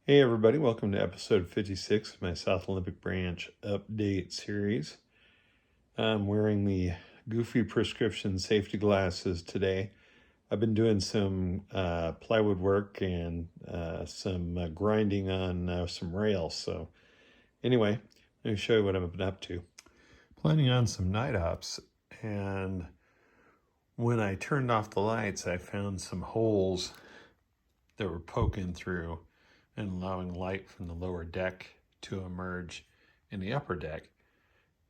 Hey everybody, welcome to episode 56 of my South Olympic Branch update series. I'm wearing the goofy prescription safety glasses today. I've been doing some plywood work and some grinding on some rails. So anyway, let me show you what I've been up to. Planning on some night ops, and when I turned off the lights, I found some holes that were poking through and allowing light from the lower deck to emerge in the upper deck.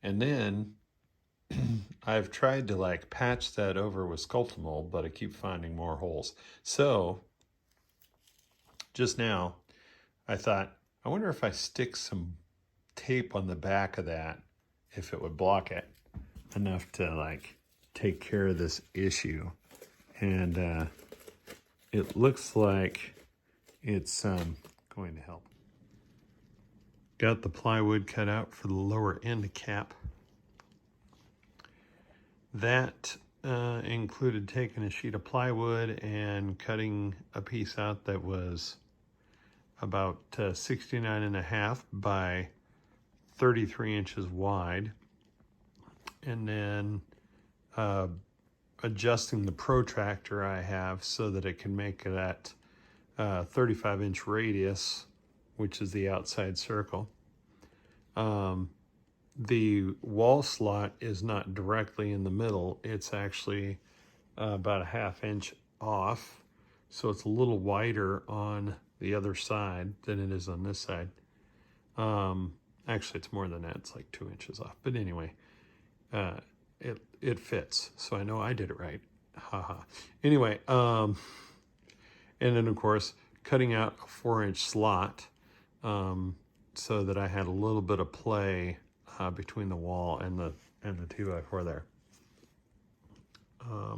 And then I've tried to patch that over with Sculptamold, but I keep finding more holes. So just now I thought, I wonder if I stick some tape on the back of that, if it would block it enough to take care of this issue. And it looks like it's going to help. Got the plywood cut out for the lower end cap. That included taking a sheet of plywood and cutting a piece out that was about 69.5 by 33 inches wide, and then adjusting the protractor I have so that it can make that 35-inch radius, which is the outside circle. The wall slot is not directly in the middle. It's actually about a ½ inch off. So it's a little wider on the other side than it is on this side. Actually, it's more than that. It's like 2 inches off. But anyway, it fits. So I know I did it right. Haha. Anyway, and then of course, cutting out a 4-inch slot so that I had a little bit of play between the wall and the 2x4 there.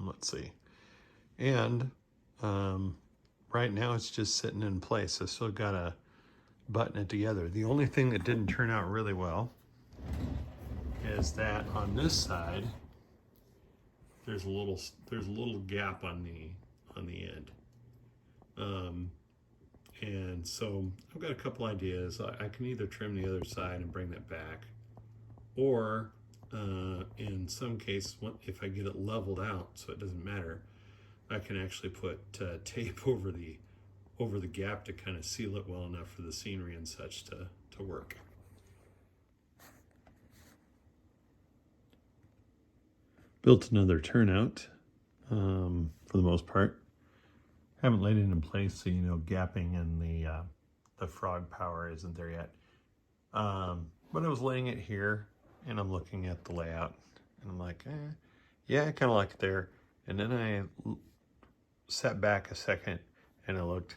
Let's see. And right now it's just sitting in place. I still got to button it together. The only thing that didn't turn out really well is that on this side there's a little gap on the end. And so I've got a couple ideas. I can either trim the other side and bring that back, or in some cases, if I get it leveled out so it doesn't matter, I can actually put tape over the gap to kind of seal it well enough for the scenery and such to work. Built another turnout for the most part. Haven't laid it in place, so gapping in the frog power isn't there yet. But I was laying it here, and I'm looking at the layout, and I'm like, yeah, I kind of like it there. And then I sat back a second, and I looked.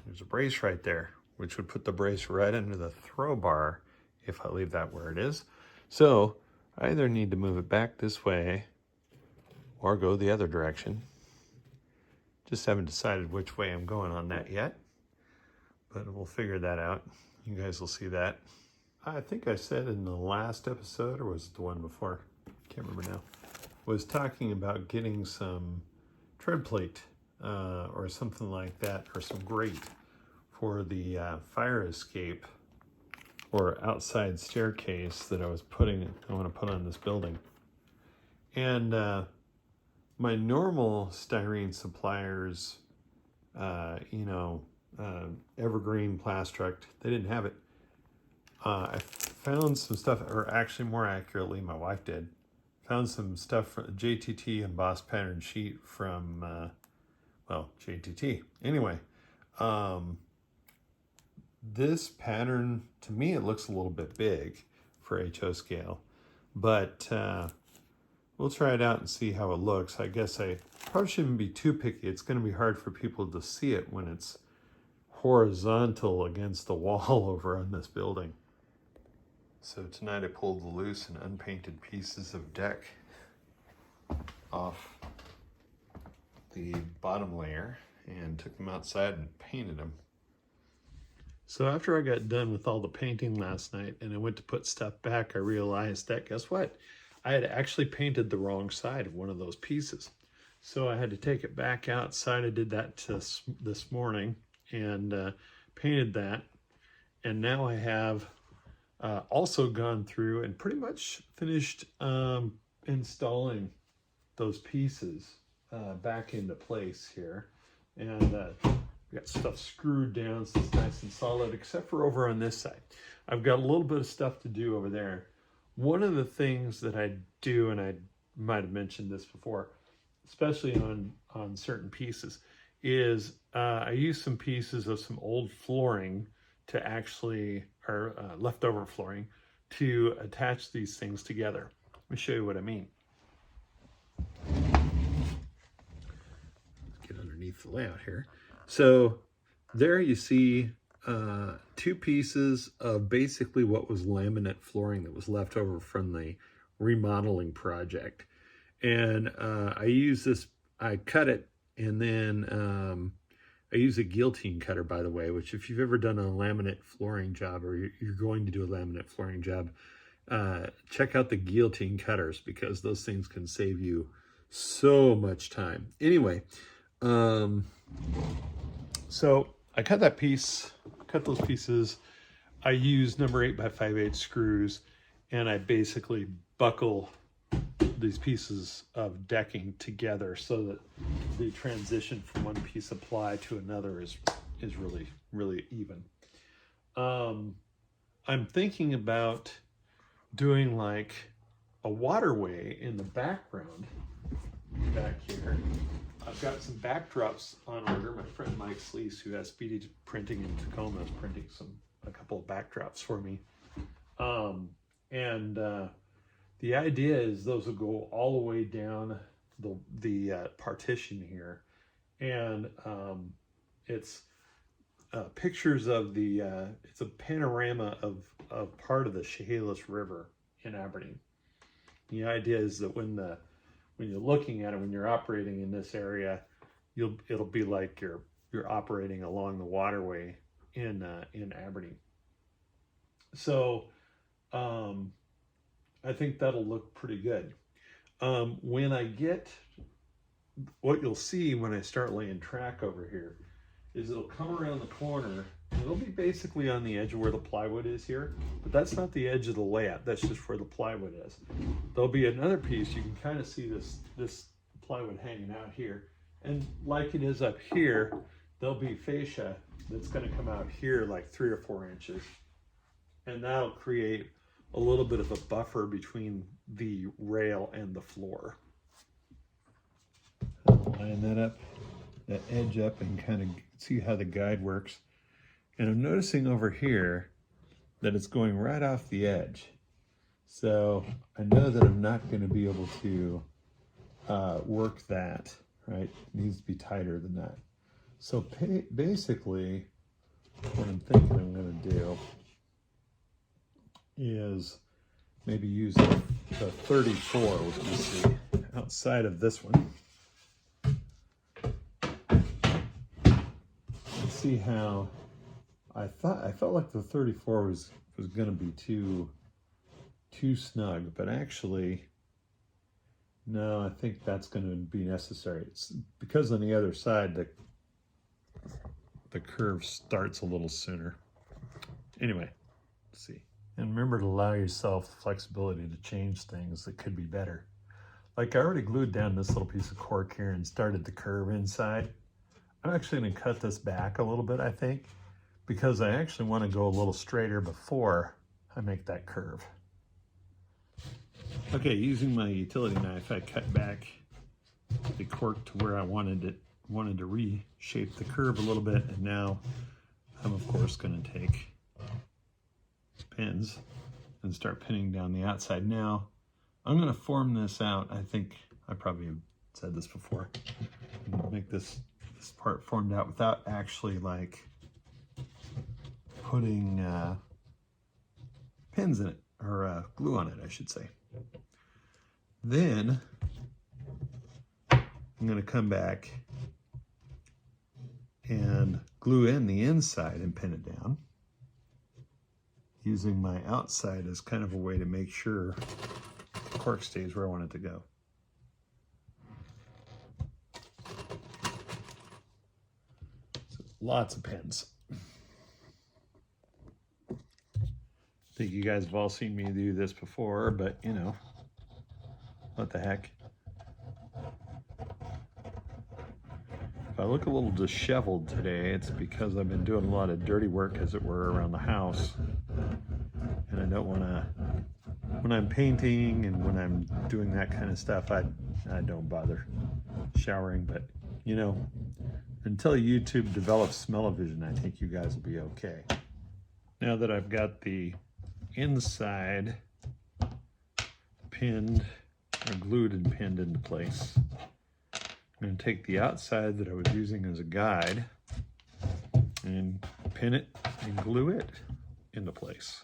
There's a brace right there, which would put the brace right under the throw bar if I leave that where it is. So I either need to move it back this way or go the other direction. Just haven't decided which way I'm going on that yet, but we'll figure that out. You guys will see that. I think I said in the last episode, or was it the one before? Can't remember now. Was talking about getting some tread plate or something like that, or some grate for the fire escape or outside staircase that I want to put on this building. And my normal styrene suppliers, Evergreen Plastruct, they didn't have it. I found some stuff, or actually more accurately, my wife did. Found some stuff from JTT embossed pattern sheet from, JTT. Anyway, this pattern, to me, it looks a little bit big for HO scale, but we'll try it out and see how it looks. I guess I probably shouldn't be too picky. It's going to be hard for people to see it when it's horizontal against the wall over on this building. So tonight I pulled the loose and unpainted pieces of deck off the bottom layer and took them outside and painted them. So after I got done with all the painting last night and I went to put stuff back, I realized that, guess what? I had actually painted the wrong side of one of those pieces. So I had to take it back outside. I did that this morning and painted that, and now I have also gone through and pretty much finished installing those pieces back into place here. And we got stuff screwed down so it's nice and solid, except for over on this side. I've got a little bit of stuff to do over there. One of the things that I do, and I might have mentioned this before, especially on certain pieces, is I use some pieces of some old flooring to actually, or leftover flooring, to attach these things together. Let me show you what I mean. Let's get underneath the layout here. So there you see two pieces of basically what was laminate flooring that was left over from the remodeling project. And I use this, I cut it, and then I use a guillotine cutter, by the way, which if you've ever done a laminate flooring job, or you're going to do a laminate flooring job, check out the guillotine cutters, because those things can save you so much time. Anyway, so I cut that piece, cut those pieces. I use number 8x5/8 screws, and I basically buckle these pieces of decking together so that the transition from one piece of ply to another is really even. I'm thinking about doing like a waterway in the background back here. I've got some backdrops on order. My friend Mike Sleece, who has Speedy Printing in Tacoma, is printing a couple of backdrops for me. The idea is those will go all the way down the partition here, and it's pictures of the it's a panorama of part of the Chehalis River in Aberdeen. The idea is that when you're looking at it, when you're operating in this area, it'll be like you're operating along the waterway in Aberdeen. So I think that'll look pretty good. When I get, what you'll see when I start laying track over here is it'll come around the corner, and it'll be basically on the edge of where the plywood is here, but that's not the edge of the layout, that's just where the plywood is. There'll be another piece, you can kind of see this plywood hanging out here, and like it is up here, there'll be fascia that's going to come out here like 3 or 4 inches, and that'll create a little bit of a buffer between the rail and the floor. I'll line that up, that edge up, and kind of see how the guide works. And I'm noticing over here that it's going right off the edge. So I know that I'm not going to be able to work that, right? It needs to be tighter than that. So basically, what I'm thinking I'm going to do is maybe use the 34, which is the outside of this one. And see how I felt like the 34 was going to be too snug, but actually no, I think that's going to be necessary. It's because on the other side the curve starts a little sooner. Anyway, let's see. And remember to allow yourself the flexibility to change things that could be better. Like I already glued down this little piece of cork here and started the curve inside. I'm actually going to cut this back a little bit, I think, because I actually want to go a little straighter before I make that curve. Okay, using my utility knife, I cut back the cork to where I wanted to reshape the curve a little bit, and now I'm of course going to take pins and start pinning down the outside. Now I'm going to form this out. I think I probably have said this before. I'm going to make this part formed out without actually like putting pins in it, or glue on it, I should say. Then I'm going to come back and glue in the inside and pin it down, using my outside as kind of a way to make sure the cork stays where I want it to go. So lots of pins. think you guys have all seen me do this before, but you know, what the heck. If I look a little disheveled today, it's because I've been doing a lot of dirty work, as it were, around the house. And I don't want to, when I'm painting and when I'm doing that kind of stuff, I don't bother showering. But, you know, until YouTube develops smell-o-vision, I think you guys will be okay. Now that I've got the inside pinned or glued and pinned into place, I'm going to take the outside that I was using as a guide and pin it and glue it into place.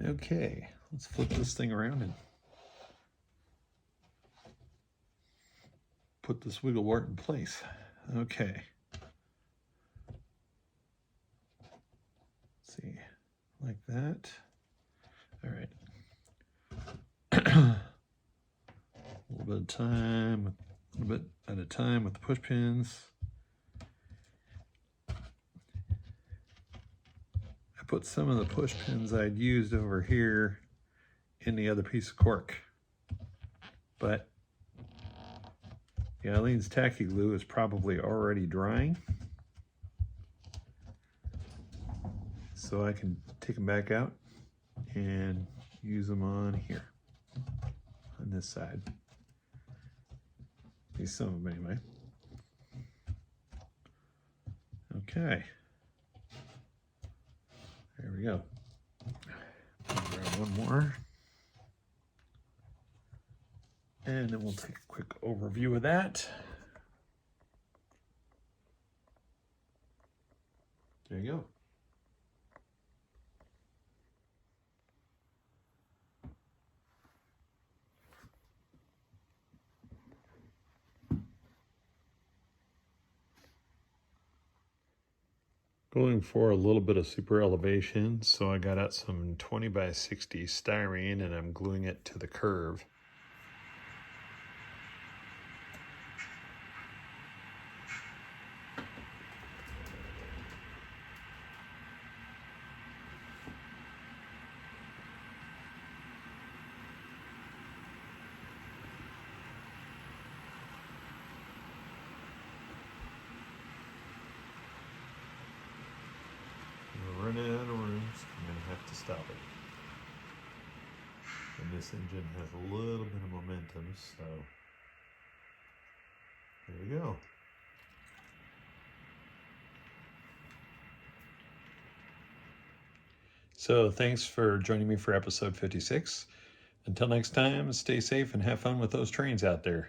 Okay, let's flip this thing around and put this wiggle wart in place. Okay. Let's see, like that. All right. A little bit of time, a little bit at a time with the push pins. I put some of the push pins I'd used over here in the other piece of cork, but the Eileen's tacky glue is probably already drying, so I can take them back out and use them on here, on this side. At least some of them anyway. Okay. There we go. Grab one more. And then we'll take a quick overview of that. There you go. Going for a little bit of super elevation, so I got out some 20 by 60 styrene and I'm gluing it to the curve. Running out of room, so I'm going to have to stop it. And this engine has a little bit of momentum, so there you go. So thanks for joining me for episode 56. Until next time, stay safe and have fun with those trains out there.